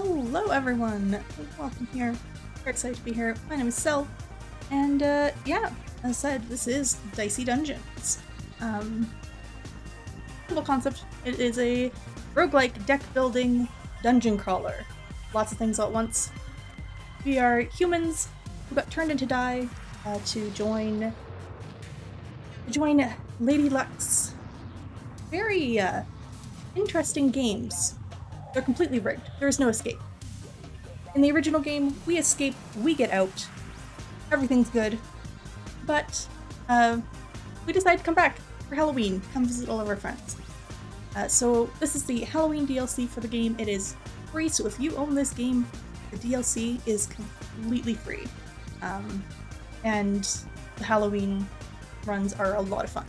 Hello everyone! Welcome here. Very excited to be here. My name is Sel, and yeah, as I said, this is Dicey Dungeons. Simple concept. It is a roguelike deck building dungeon crawler. Lots of things all at once. We are humans who got turned into dye to join Lady Luck's very interesting games. They're completely rigged. There is no escape. In the original game, we escape, we get out, everything's good, but we decide to come back for Halloween, come visit all of our friends. So this is the Halloween DLC for the game. It is free, so if you own this game, the DLC is completely free. And the Halloween runs are a lot of fun.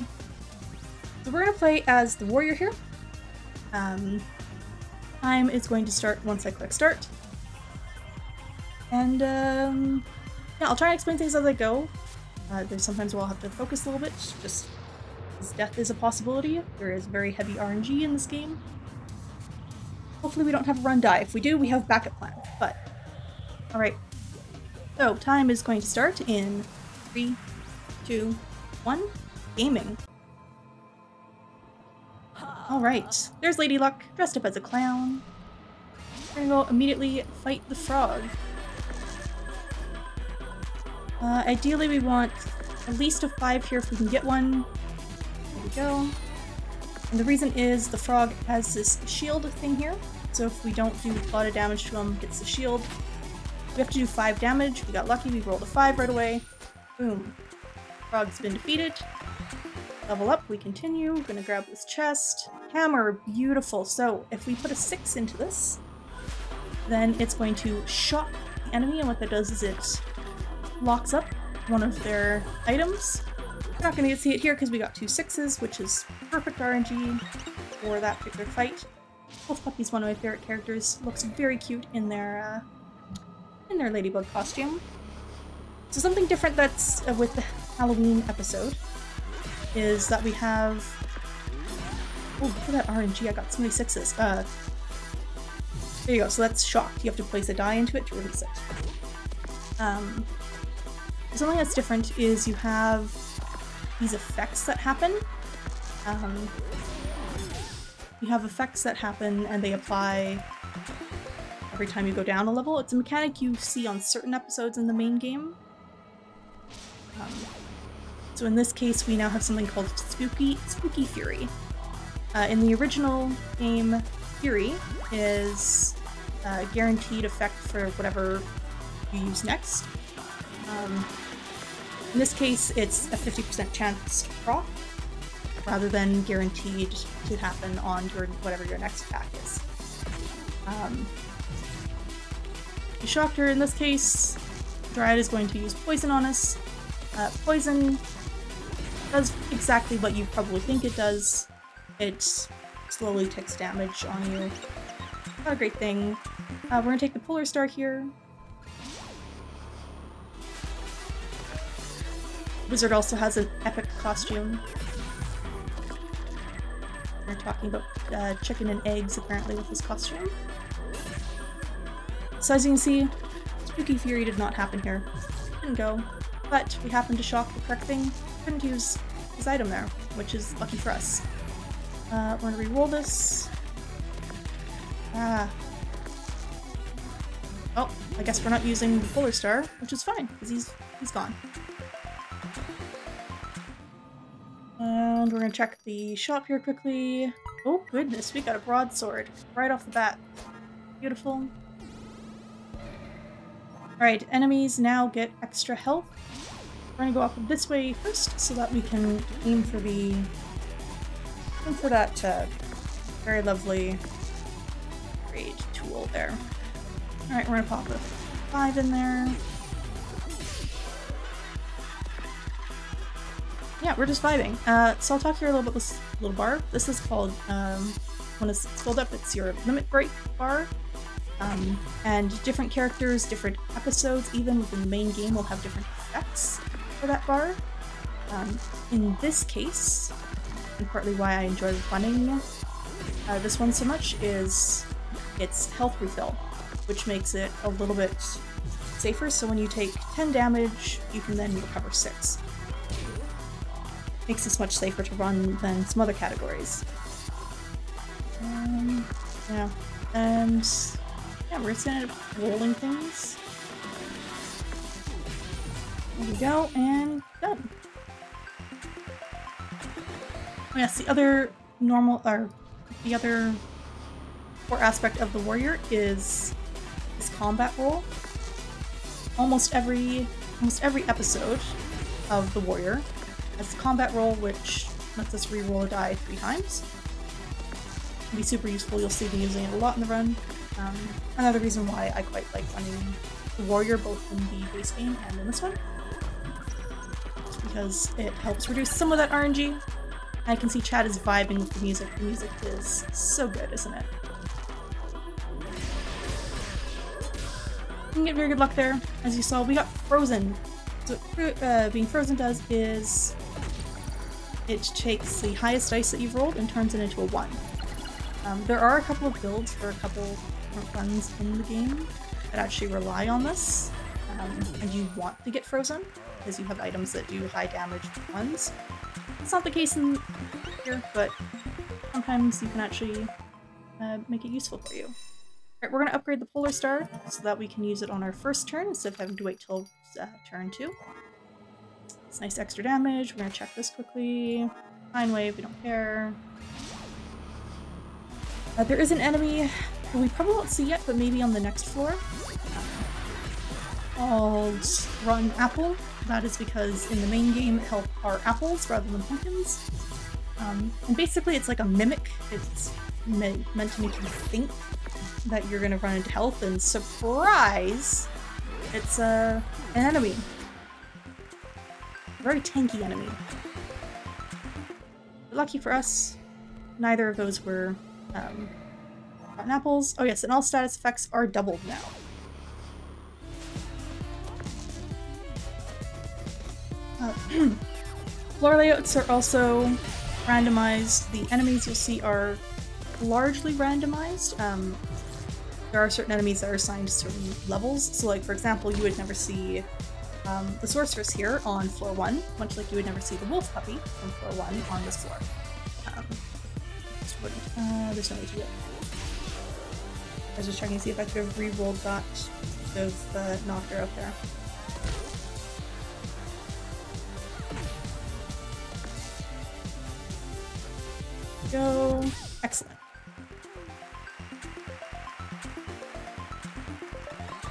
So we're going to play as the warrior here. Time is going to start once I click start. And yeah, I'll try and explain things as I go. There's sometimes where I'll have to focus a little bit, just because death is a possibility. There is very heavy RNG in this game. Hopefully we don't have a run die. If we do, we have backup plan, but alright. So, time is going to start in 3, 2, 1, gaming. Alright, there's Lady Luck, dressed up as a clown. We're gonna go immediately fight the frog. Ideally we want at least a 5 here if we can get one. There we go. And the reason is the frog has this shield thing here, so if we don't do a lot of damage to him, gets the shield. We have to do 5 damage. We got lucky, we rolled a 5 right away. Boom. Frog's been defeated. Level up, we continue. We're gonna grab this chest. Hammer, beautiful. So if we put a 6 into this, then it's going to shock the enemy, and what that does is it locks up one of their items. We're not gonna get to see it here because we got 2 6s, which is perfect RNG for that particular fight. Wolf Puppy's one of my favorite characters. Looks very cute in their ladybug costume. So something different that's with the Halloween episode is that we have... Oh, look at that RNG, I got so many 6s. There you go, so that's shocked. You have to place a die into it to release it. Something that's different is you have these effects that happen. You have effects that happen and they apply every time you go down a level. It's a mechanic you see on certain episodes in the main game. So in this case, we now have something called Spooky Fury. In the original game, Fury is a guaranteed effect for whatever you use next. In this case, it's a 50% chance to proc, rather than guaranteed to happen on whatever your next attack is. You shocked her in this case. Dryad is going to use poison on us. Poison does exactly what you probably think it does. It slowly takes damage on you. Not a great thing. We're gonna take the Polar Star here. Wizard also has an epic costume. We're talking about chicken and eggs apparently with his costume. So as you can see, Spooky Fury did not happen here. Didn't go. But we happened to shock the correct thing. Couldn't use his item there, which is lucky for us. We're gonna re-roll this. Oh, I guess we're not using the Polar Star, which is fine, because he's gone. And we're gonna check the shop here quickly. Oh goodness, we got a broadsword right off the bat. Beautiful. Alright, enemies now get extra health. We're gonna go up this way first so that we can aim for that very lovely raid tool there. Alright, we're gonna pop a 5 in there. Yeah, we're just vibing. So I'll talk here a little bit about this little bar. This is called, when it's filled up, it's your limit break bar. And different characters, different episodes, even within the main game, will have different effects for that bar. In this case, and partly why I enjoy running this one so much, is its health refill. which makes it a little bit safer. So when you take 10 damage, you can then recover 6. Makes this much safer to run than some other categories. Yeah, and yeah, we're just gonna end up rolling things. There we go, and done. Oh yes, the other core aspect of the warrior is this combat roll. Almost every episode of the warrior has the combat roll, which lets us re-roll a die 3 times. It can be super useful. You'll see me using it a lot in the run. Another reason why I quite like running the warrior both in the base game and in this one, is because it helps reduce some of that RNG. I can see Chad is vibing with the music. The music is so good, isn't it? You can get very good luck there. As you saw, we got frozen. So what being frozen does is it takes the highest dice that you've rolled and turns it into a 1. There are a couple of builds for a couple different runs in the game that actually rely on this, and you want to get frozen because you have items that do high damage ones. It's not the case in here, but sometimes you can actually make it useful for you. Alright, we're going to upgrade the Polar Star so that we can use it on our first turn instead of having to wait till turn 2. It's nice extra damage. We're going to check this quickly. Fine wave, we don't care. There is an enemy who we probably won't see yet, but maybe on the next floor, called Rotten Apple. That is because in the main game, health are apples rather than pumpkins. And basically it's like a mimic. It's meant to make you think that you're gonna run into health, and surprise! It's an enemy. A very tanky enemy. But lucky for us, neither of those were rotten apples. Oh yes, and all status effects are doubled now. Floor layouts are also randomized. The enemies you'll see are largely randomized. There are certain enemies that are assigned to certain levels. So like, for example, you would never see the sorceress here on floor 1, much like you would never see the wolf puppy on floor 1 on this floor. There's no way to do it. I was just checking to see if I could have re-rolled that to have knocked her out there. Go. Excellent.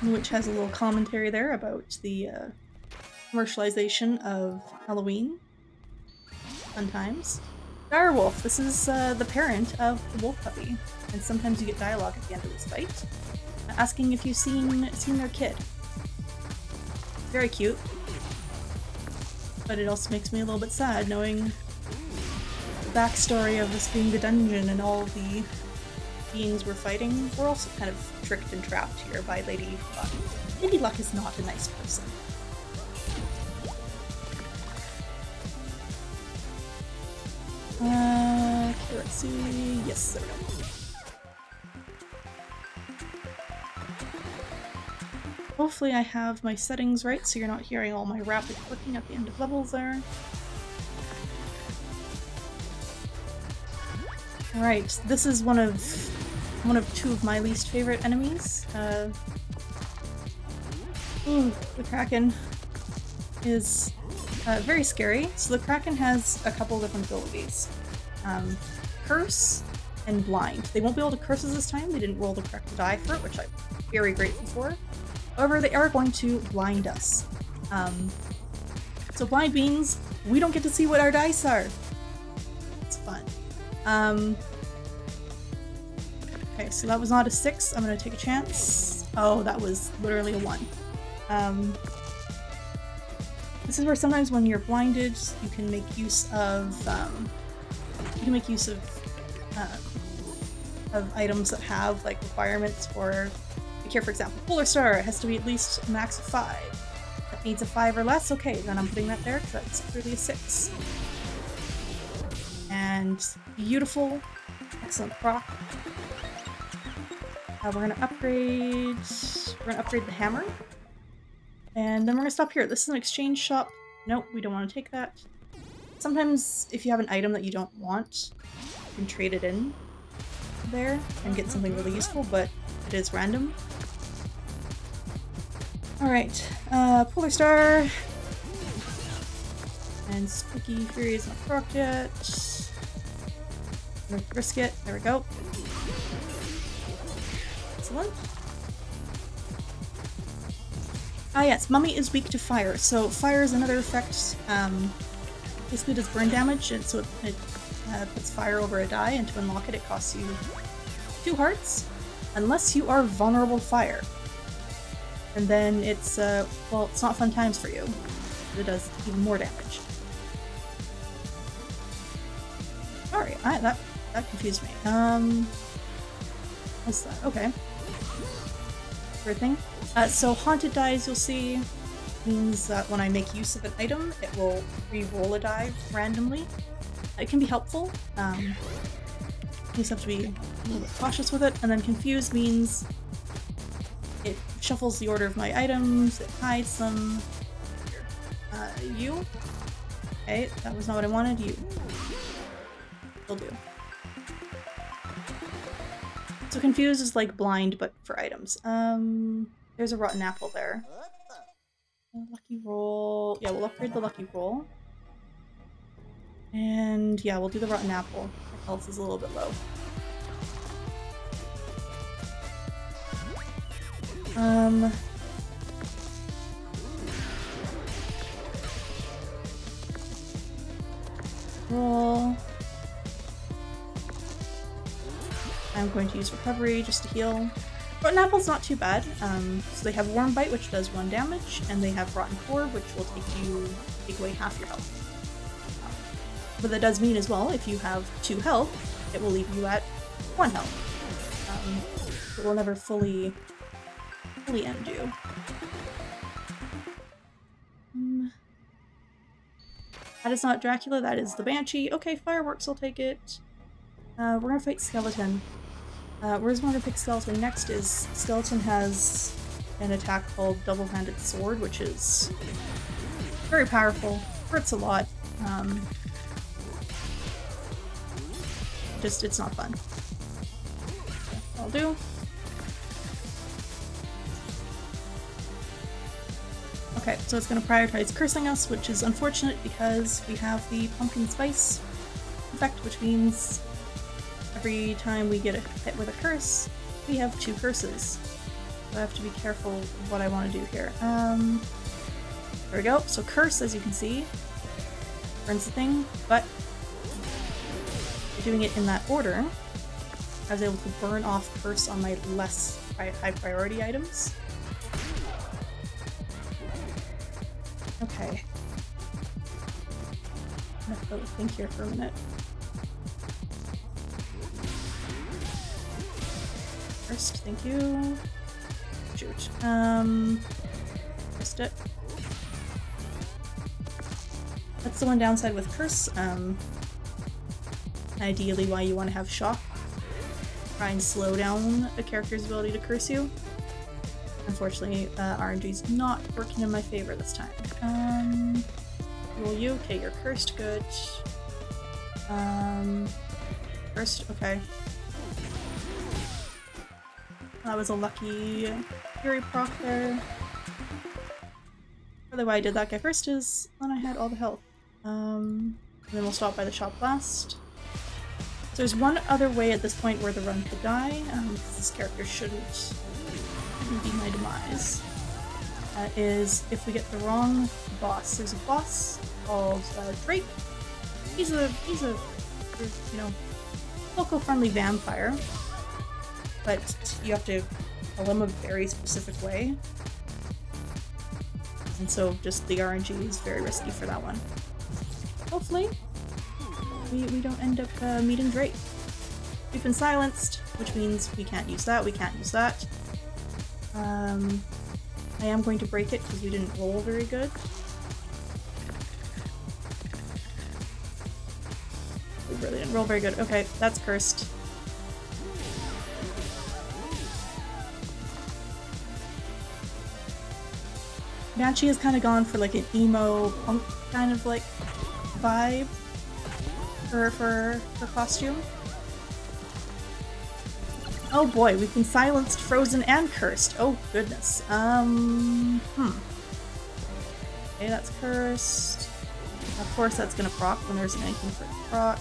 Which has a little commentary there about the commercialization of Halloween. Fun times. Direwolf. This is the parent of the wolf puppy, and sometimes you get dialogue at the end of this fight, asking if you've seen their kid. Very cute, but it also makes me a little bit sad knowing the backstory of this being the dungeon and all the beings we're fighting. We're also kind of tricked and trapped here by Lady Luck. Lady Luck is not a nice person. Okay, let's see. Yes, there we go. Hopefully I have my settings right so you're not hearing all my rapid clicking at the end of levels there. Alright, this is one of 2 of my least favorite enemies. The Kraken is very scary. So the Kraken has a couple different abilities. Curse and Blind. They won't be able to curse us this time. They didn't roll the correct die for it, which I'm very grateful for. However, they are going to blind us. So blind means we don't get to see what our dice are. It's fun. Okay, so that was not a 6. I'm gonna take a chance. Oh, that was literally a 1. This is where sometimes when you're blinded, you can make use of items that have like requirements for. Like here, for example, Polar Star. It has to be at least a max of 5. That needs a 5 or less. Okay, then I'm putting that there because that's clearly a 6. And beautiful, excellent proc. We're gonna upgrade the hammer. And then we're gonna stop here. This is an exchange shop. Nope, we don't want to take that. Sometimes if you have an item that you don't want, you can trade it in there and get something really useful, but it is random. Alright, Polar Star. And Spooky Fury is not procced yet. I'm gonna risk it. There we go. Excellent. Ah yes, Mummy is weak to fire. So fire is another effect. Basically does burn damage, and so it puts fire over a die, and to unlock it, it costs you 2 hearts, unless you are vulnerable to fire. And then it's, well, it's not fun times for you. It does even more damage. Sorry, that confused me. What's that? Okay. Weird thing. So haunted dies, you'll see, means that when I make use of an item, it will re-roll a die randomly. It can be helpful. You just have to be a little bit cautious with it. And then confused means it shuffles the order of my items, it hides them. You? Okay, that was not what I wanted. You. Will do. So confused is like blind, but for items. There's a rotten apple there. Lucky roll. Yeah, we'll upgrade the lucky roll. And yeah, we'll do the rotten apple. My health is a little bit low. Roll. I'm going to use recovery just to heal. Rotten apple's not too bad. So they have warm bite, which does 1 damage, and they have rotten core, which will take away half your health. But that does mean as well, if you have 2 health, it will leave you at 1 health. It will never fully end you. That is not Dracula, that is the Banshee. Okay, fireworks, I'll take it. We're gonna fight Skeleton. Where's one to pick Skeleton next is Skeleton has an attack called Double-Handed Sword, which is very powerful, hurts a lot. It's not fun. I'll do. Okay, so it's going to prioritize cursing us, which is unfortunate because we have the pumpkin spice effect, which means every time we get hit with a curse, we have 2 curses. So I have to be careful of what I want to do here. There we go. So curse, as you can see, burns the thing, but doing it in that order, I was able to burn off curse on my less high priority items. Okay. I'm gonna have to think here for a minute. First, thank you. Shoot. Missed it. That's the one downside with curse. Ideally why you want to have shock. Try and slow down a character's ability to curse you. Unfortunately, RNG's not working in my favor this time. Roll you. Okay, you're cursed. Good. Cursed. Okay. That was a lucky Fury proc there. Probably why I did that guy first is when I had all the health. And then we'll stop by the shop last. So there's one other way at this point where the run could die. This character shouldn't be my demise. Is if we get the wrong boss. There's a boss called Drake. He's a you know, local friendly vampire, but you have to kill him a very specific way, and so just the RNG is very risky for that one. Hopefully we don't end up meeting Drake. We've been silenced, which means we can't use that, we can't use that. I am going to break it because we didn't roll very good. We really didn't roll very good. Okay, that's cursed. Banshee has kind of gone for like an emo punk kind of like vibe for costume. Oh boy, we've been silenced, frozen, and cursed. Oh goodness. Okay, that's cursed. Of course that's gonna proc when there's anything for proc.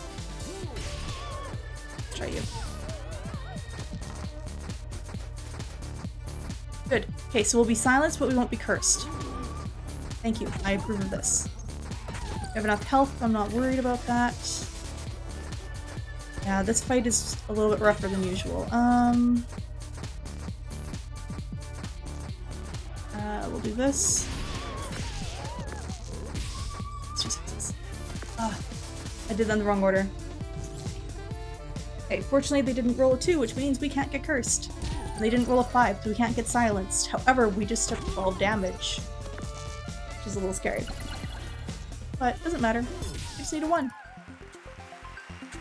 Let's try you. Good. Okay, so we'll be silenced, but we won't be cursed. Thank you. I approve of this. We have enough health, I'm not worried about that. Yeah, this fight is a little bit rougher than usual. We'll do this. Let's just fix this. I did that in the wrong order. Okay, fortunately they didn't roll a 2, which means we can't get cursed. And they didn't roll a 5, so we can't get silenced. However, we just took 12 damage. Which is a little scary. But, doesn't matter. We just need a 1.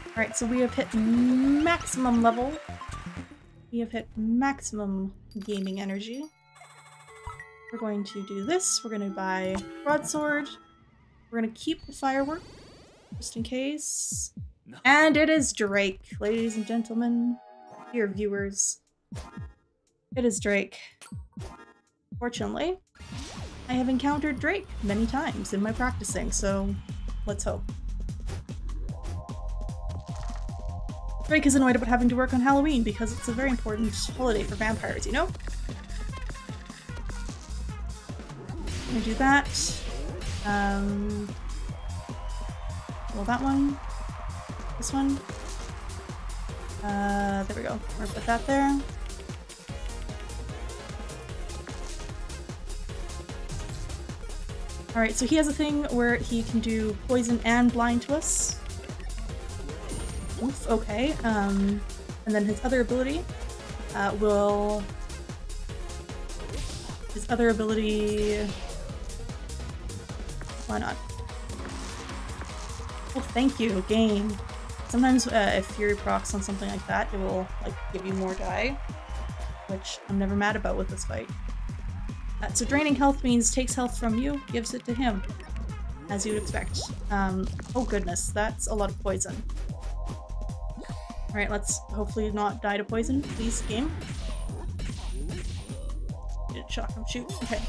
Alright, so we have hit maximum level. We have hit maximum gaming energy. We're going to do this. We're going to buy broadsword. We're going to keep the firework, just in case. No. And it is Drake, ladies and gentlemen, dear viewers. It is Drake. Fortunately, I have encountered Drake many times in my practicing, so let's hope. Drake is annoyed about having to work on Halloween because it's a very important holiday for vampires, you know? I'm gonna do that. Well, that one. This one. There we go. We're gonna put that there. Alright, so he has a thing where he can do poison and blind to us. Oof, okay. And then his other ability will... His other ability... Why not? Oh, thank you, game. Sometimes if Fury procs on something like that, it will like give you more die, which I'm never mad about with this fight. So draining health means takes health from you, gives it to him, as you'd expect. Oh goodness, that's a lot of poison. Alright, let's hopefully not die to poison, please, game. Did shock him, shoot, okay.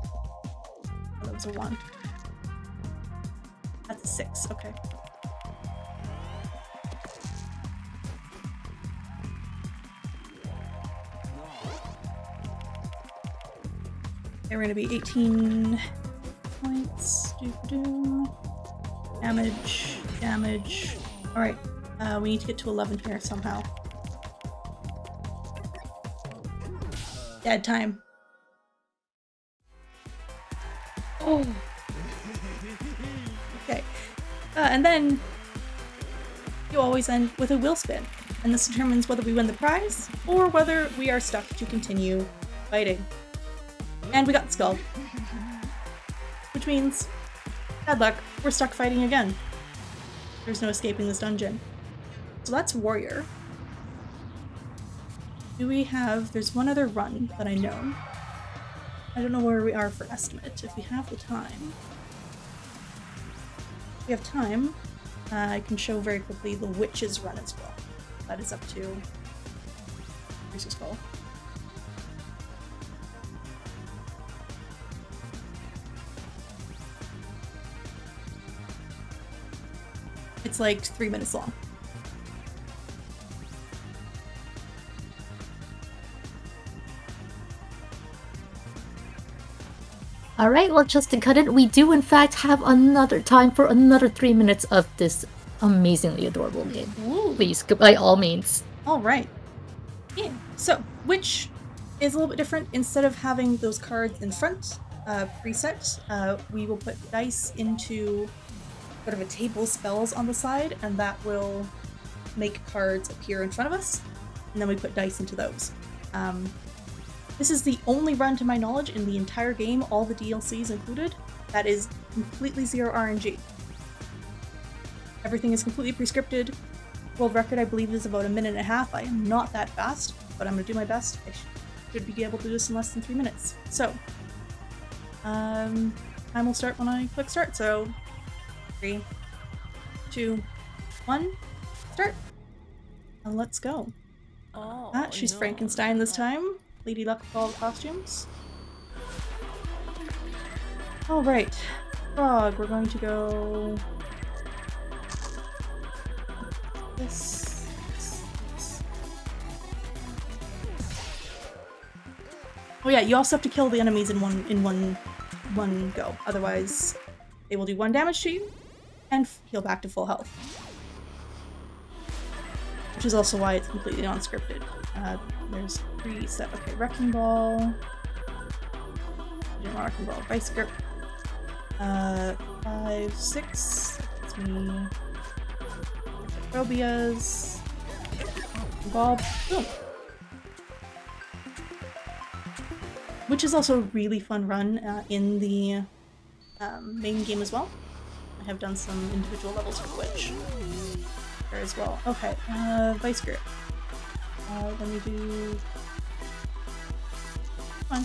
Oh, that was a 1. That's a 6, okay. Okay, we're gonna be 18 points. Damage, damage. Alright, we need to get to 11 here somehow. Dead time. Oh! Okay. And then you always end with a will spin, and this determines whether we win the prize or whether we are stuck to continue fighting. And we got the skull. Which means, bad luck, we're stuck fighting again. There's no escaping this dungeon. So that's warrior. Do we have... There's one other run that I know. I don't know where we are for estimate. If we have the time. If we have time, I can show very quickly the witch's run as well. That is up to... Where's the skull? It's like 3 minutes long. Alright, well, just to cut it, we do in fact have another time for another 3 minutes of this amazingly adorable game. Ooh. Please, by all means. Alright. Yeah. So, which is a little bit different. Instead of having those cards in front, preset, we will put dice into sort of a table spells on the side, and that will make cards appear in front of us, and then we put dice into those. This is the only run, to my knowledge, in the entire game, all the DLCs included, that is completely zero RNG. Everything is completely pre-scripted. World record, I believe, is about 1.5 minutes. I am not that fast, but I'm going to do my best. I should be able to do this in less than 3 minutes. So, Time will start when I click start, so 3, 2, 1, start. And let's go. She's Frankenstein this time. Lady Luck with all the costumes. Alright. Frog, we're going to go... This. Oh yeah, you also have to kill the enemies in one go. Otherwise, they will do 1 damage to you and heal back to full health. Which is also why it's completely unscripted. There's 3 set. Okay, Wrecking Ball. Wrecking Ball. Vice Grip. 5, 6. That's me. Phobias. Ball. Boom. Which is also a really fun run in the main game as well. I have done some individual levels for Twitch there as well. Okay, Vice Grip. Let me do... Come on.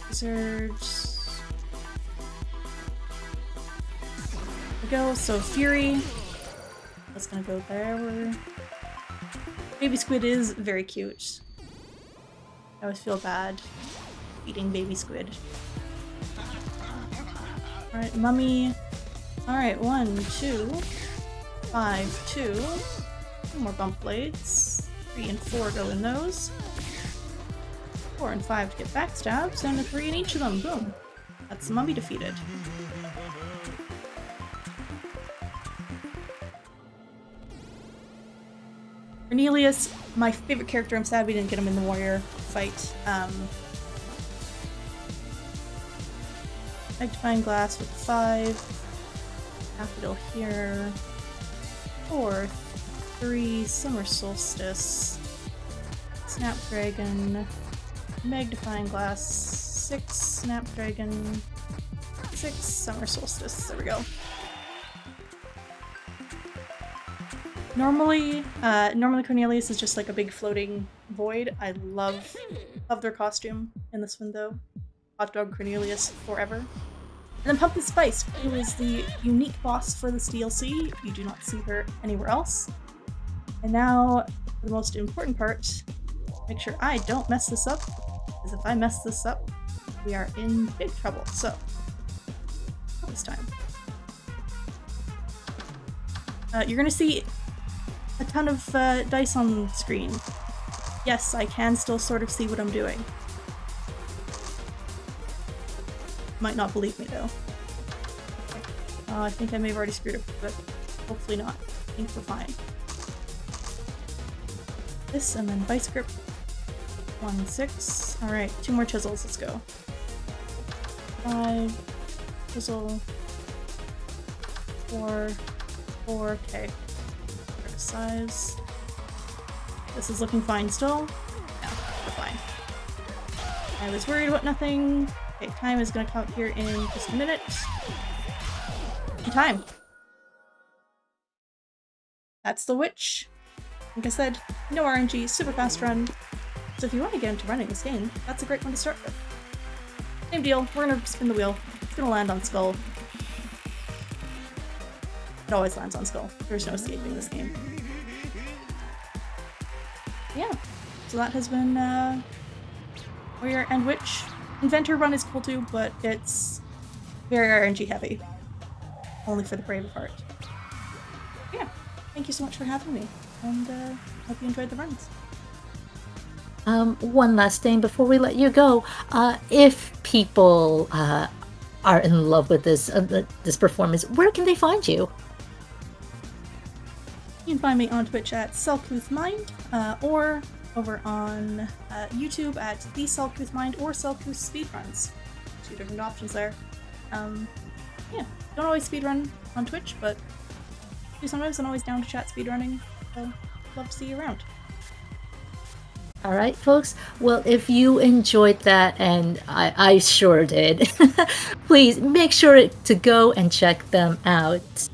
Wizards. There we go, so Fury. That's gonna go there. Baby Squid is very cute. I always feel bad eating baby squid. Alright, Mummy. Alright, 1, 2, 5, 2. 2 more bump blades. 3 and 4 go in those. 4 and 5 to get backstabs, and a 3 in each of them. Boom. That's the Mummy defeated. Cornelius, my favorite character. I'm sad we didn't get him in the warrior fight. Magnifying Glass with 5. Daffodil here. 4, 3, Summer Solstice. Snapdragon. Magnifying Glass. 6, Snapdragon. 6, Summer Solstice. There we go. Normally Cornelius is just like a big floating void. I love their costume in this one though. Hot Dog Cornelius forever. And then Pumpkin Spice, who is the unique boss for this DLC. You do not see her anywhere else. And now, the most important part, make sure I don't mess this up, because if I mess this up, we are in big trouble. So, this time. You're gonna see a ton of dice on screen. Yes, I can still sort of see what I'm doing. Might not believe me though. I think I may have already screwed up, but hopefully not. I think we're fine. This and then Vice Grip. 1, 6. Alright, 2 more chisels, let's go. 5, chisel. 4, 4, okay. Size. This is looking fine still. No, we're fine. I was worried about nothing. Okay, time is gonna come up here in just a minute. And time. That's the witch. Like I said, no RNG, super fast run. So if you want to get into running this game, that's a great one to start with. Same deal, we're gonna spin the wheel. It's gonna land on Skull. It always lands on Skull. There's no escaping this game. Yeah, so that has been Warrior and Witch. Inventor run is cool too, but it's very RNG heavy. Only for the brave of heart. Yeah, thank you so much for having me, and hope you enjoyed the runs. One last thing before we let you go. If people are in love with this performance, where can they find you? You can find me on Twitch at selcouthmind, or over on YouTube at the selcouthmind or selcouth speedruns. 2 different options there. Yeah, don't always speedrun on Twitch, but do sometimes. I'm always down to chat speedrunning, so love to see you around. Alright folks, well if you enjoyed that, and I sure did, please make sure to go and check them out.